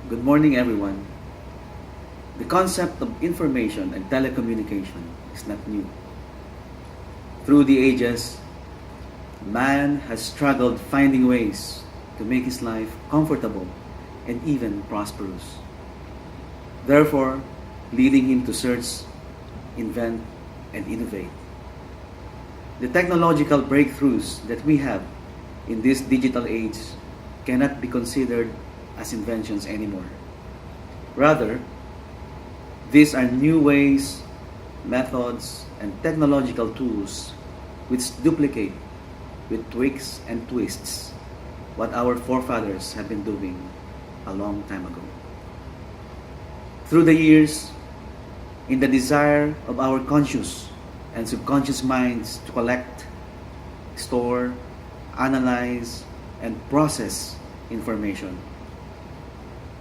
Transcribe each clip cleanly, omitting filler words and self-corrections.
Good morning, everyone. The concept of information and telecommunication is not new. Through the ages, man has struggled finding ways to make his life comfortable and even prosperous. Therefore, leading him to search, invent, and innovate. The technological breakthroughs that we have in this digital age cannot be considered as inventions anymore. Rather, these are new ways, methods, and technological tools which duplicate with tweaks and twists what our forefathers have been doing a long time ago. Through the years, in the desire of our conscious and subconscious minds to collect, store, analyze, and process information,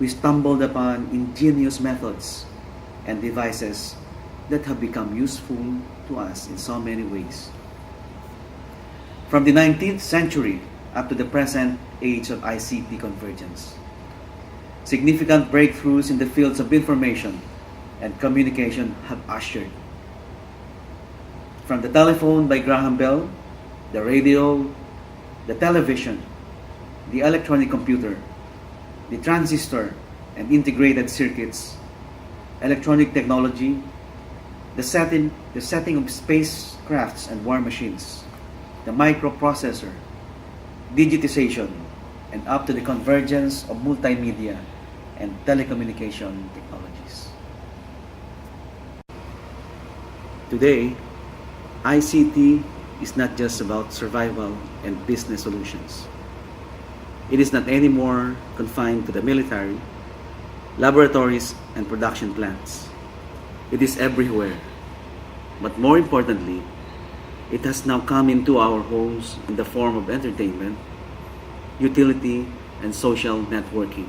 we stumbled upon ingenious methods and devices that have become useful to us in so many ways. From the 19th century up to the present age of ICT convergence, significant breakthroughs in the fields of information and communication have ushered. From the telephone by Graham Bell, the radio, the television, the electronic computer, the transistor and integrated circuits, electronic technology, the setting of spacecrafts and war machines, the microprocessor, digitization, and up to the convergence of multimedia and telecommunication technologies. Today, ICT is not just about survival and business solutions. It is not anymore confined to the military, laboratories, and production plants. It is everywhere. But more importantly, it has now come into our homes in the form of entertainment, utility, and social networking.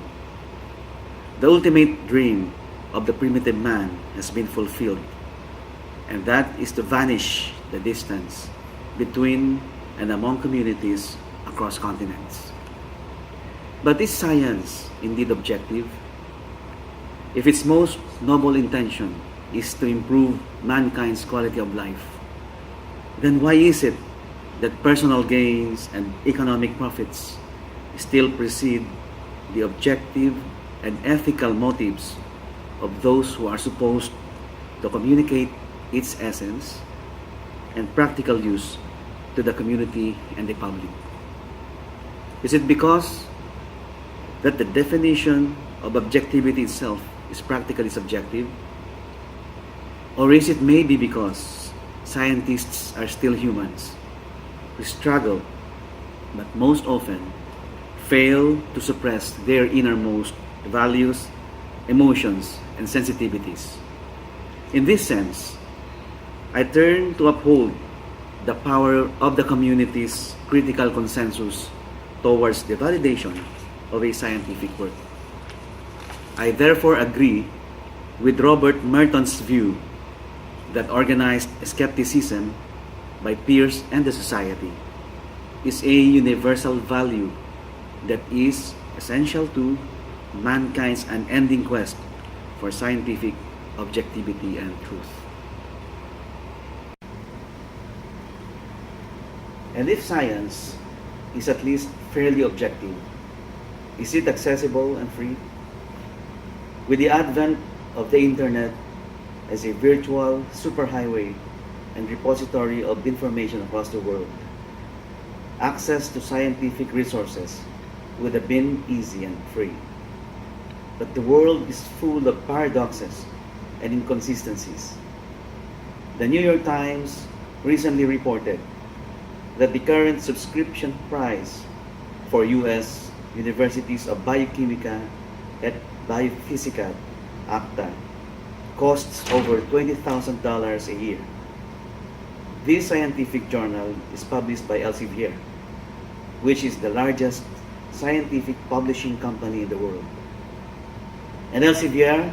The ultimate dream of the primitive man has been fulfilled, and that is to vanish the distance between and among communities across continents. But is science indeed objective? If its most noble intention is to improve mankind's quality of life, then why is it that personal gains and economic profits still precede the objective and ethical motives of those who are supposed to communicate its essence and practical use to the community and the public? Is it because that the definition of objectivity itself is practically subjective? Or is it maybe because scientists are still humans who struggle, but most often fail to suppress their innermost values, emotions, and sensitivities? In this sense, I turn to uphold the power of the community's critical consensus towards the validation of a scientific work. I therefore agree with Robert Merton's view that organized skepticism by peers and the society is a universal value that is essential to mankind's unending quest for scientific objectivity and truth. And if science is at least fairly objective, is it accessible and free? With the advent of the internet as a virtual superhighway and repository of information across the world, access to scientific resources would have been easy and free. But the world is full of paradoxes and inconsistencies. The New York Times recently reported that the current subscription price for U.S. universities of Biochimica and Biophysica ACTA costs over $20,000 a year. This scientific journal is published by Elsevier, which is the largest scientific publishing company in the world. And Elsevier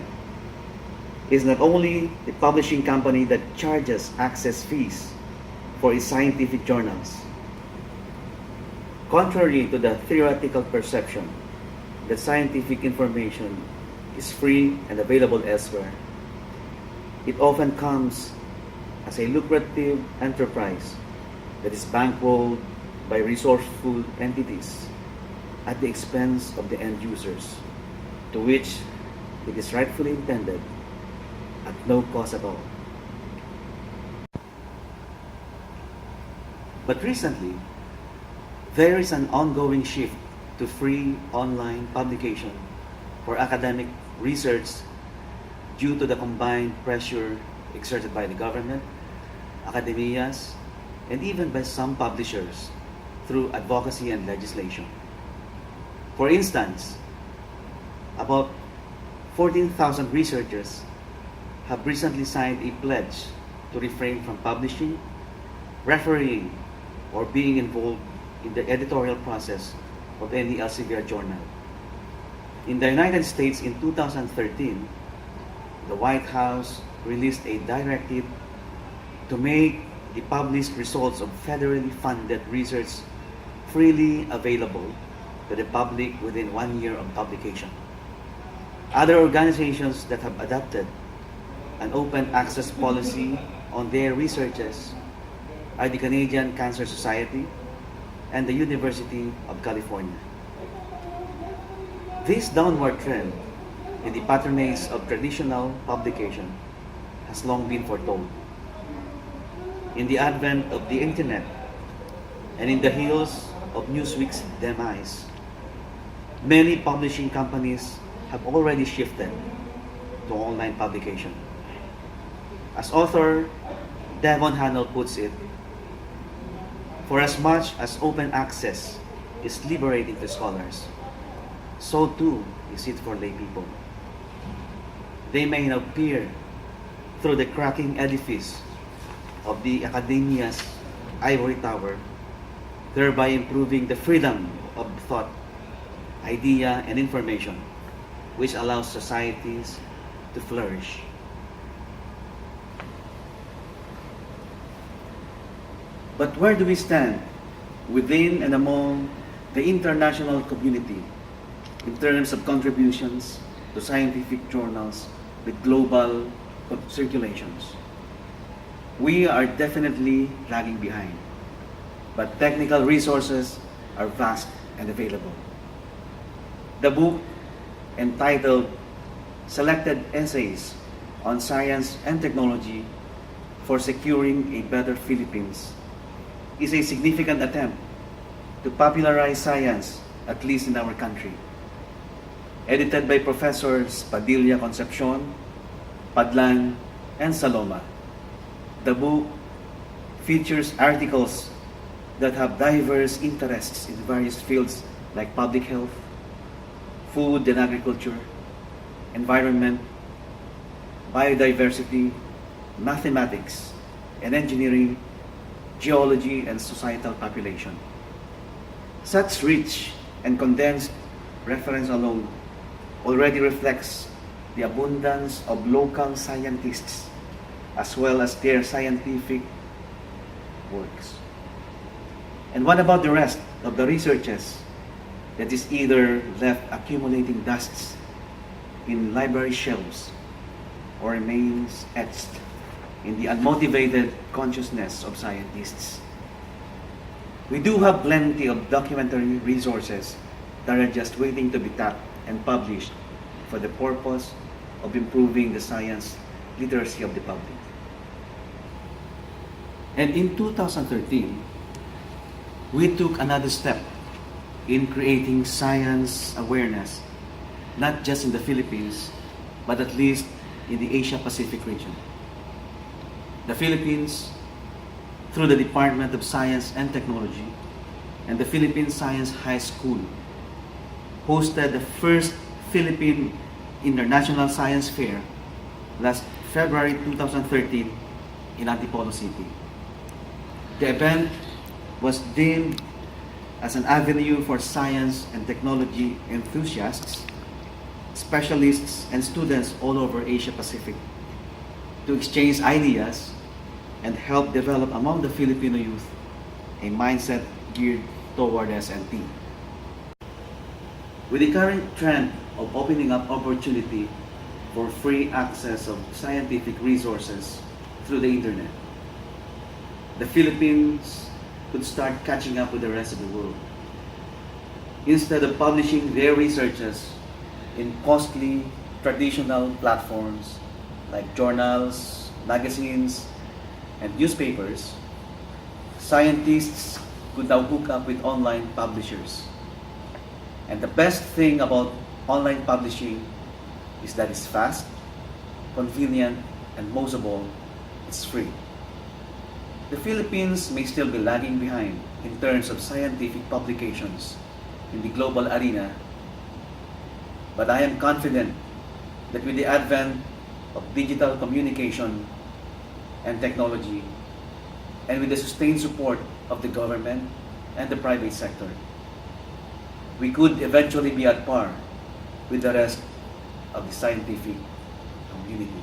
is not only the publishing company that charges access fees for its scientific journals. Contrary to the theoretical perception that scientific information is free and available elsewhere. It often comes as a lucrative enterprise that is bankrolled by resourceful entities at the expense of the end users, to which it is rightfully intended at no cost at all. But recently, there is an ongoing shift to free online publication for academic research due to the combined pressure exerted by the government, academias, and even by some publishers through advocacy and legislation. For instance, about 14,000 researchers have recently signed a pledge to refrain from publishing, refereeing, or being involved in the editorial process of any Elsevier journal. In the United States in 2013, the White House released a directive to make the published results of federally funded research freely available to the public within 1 year of publication. Other organizations that have adopted an open access policy on their researches are the Canadian Cancer Society and the University of California. This downward trend in the patronage of traditional publication has long been foretold. In the advent of the internet and in the heels of Newsweek's demise, many publishing companies have already shifted to online publication. As author Devon Hannell puts it, for as much as open access is liberating to scholars, so too is it for lay people. They may now peer through the cracking edifice of the academia's ivory tower, thereby improving the freedom of thought, idea, and information, which allows societies to flourish. But where do we stand within and among the international community in terms of contributions to scientific journals with global circulations? We are definitely lagging behind, but technical resources are vast and available. The book entitled Selected Essays on Science and Technology for Securing a Better Philippines is a significant attempt to popularize science, at least in our country. Edited by Professors Padilla Concepcion, Padlan, and Saloma, the book features articles that have diverse interests in various fields like public health, food and agriculture, environment, biodiversity, mathematics and engineering, geology, and societal population. Such rich and condensed reference alone already reflects the abundance of local scientists as well as their scientific works. And what about the rest of the researches that is either left accumulating dusts in library shelves or remains etched in the unmotivated consciousness of scientists? We do have plenty of documentary resources that are just waiting to be tapped and published for the purpose of improving the science literacy of the public. And in 2013, we took another step in creating science awareness, not just in the Philippines, but at least in the Asia-Pacific region. The Philippines, through the Department of Science and Technology and the Philippine Science High School, hosted the first Philippine International Science Fair last February 2013 in Antipolo City. The event was deemed as an avenue for science and technology enthusiasts, specialists, and students all over Asia Pacific to exchange ideas and help develop among the Filipino youth a mindset geared toward SNT. With the current trend of opening up opportunity for free access of scientific resources through the internet. The Philippines could start catching up with the rest of the world. Instead of publishing their researches in costly traditional platforms like journals, magazines, and newspapers, scientists could now hook up with online publishers. And the best thing about online publishing is that it's fast, convenient, and most of all, it's free. The Philippines may still be lagging behind in terms of scientific publications in the global arena, but I am confident that with the advent of digital communication and technology, and with the sustained support of the government and the private sector, we could eventually be at par with the rest of the scientific community.